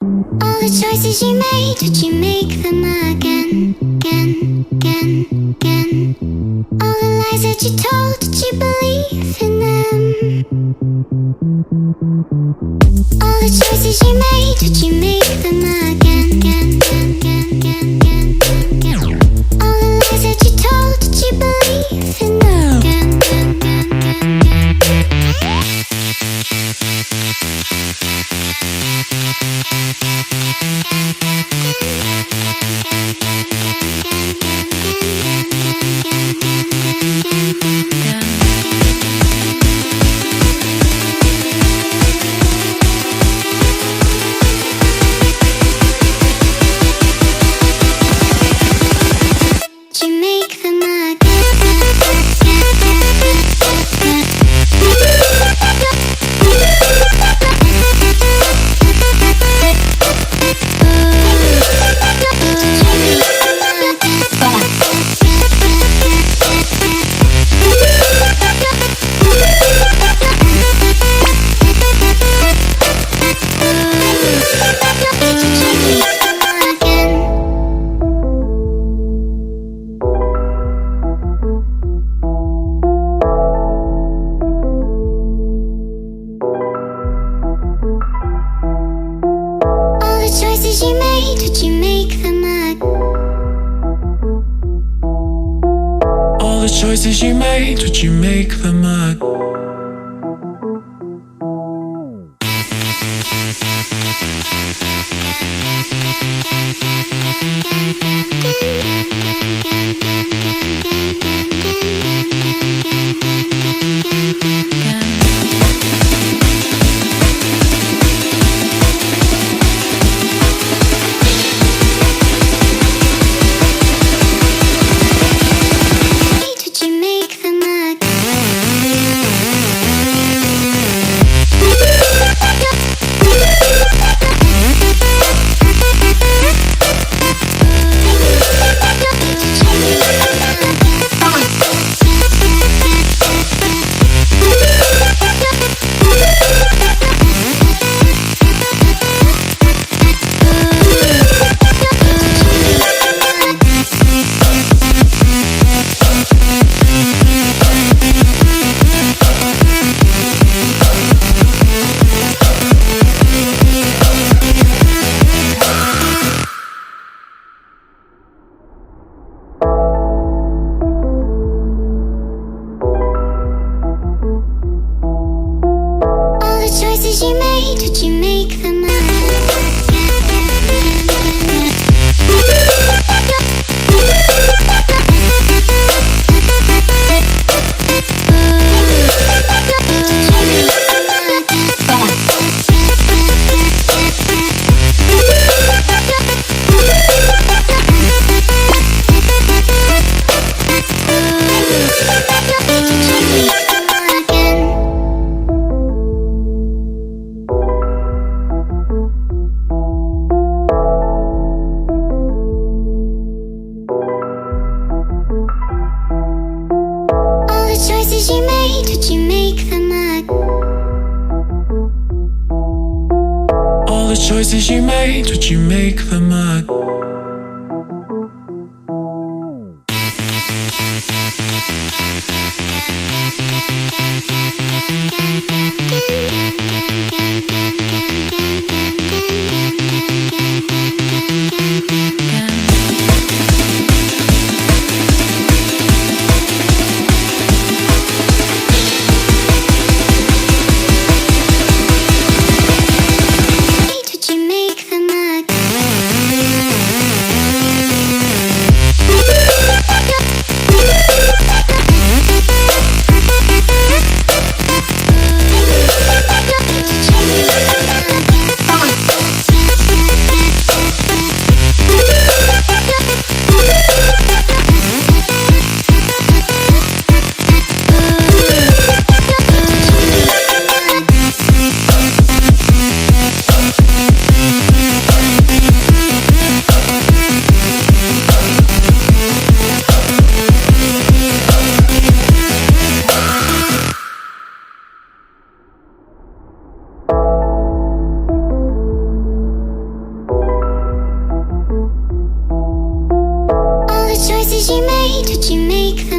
All the choices you made, would you make them again, again, again, again? All the lies that you told, did you believe in them? All the choices you made, would you make them again, again, again, again, again, again? All the lies that you told, did you believe in them? Again, again, again, again, again. Choices you made, would you make them again? You made, would you make them choices you made, would you make them again? All the choices you made, would you make them again? Would you make them again? choices you made, would you make them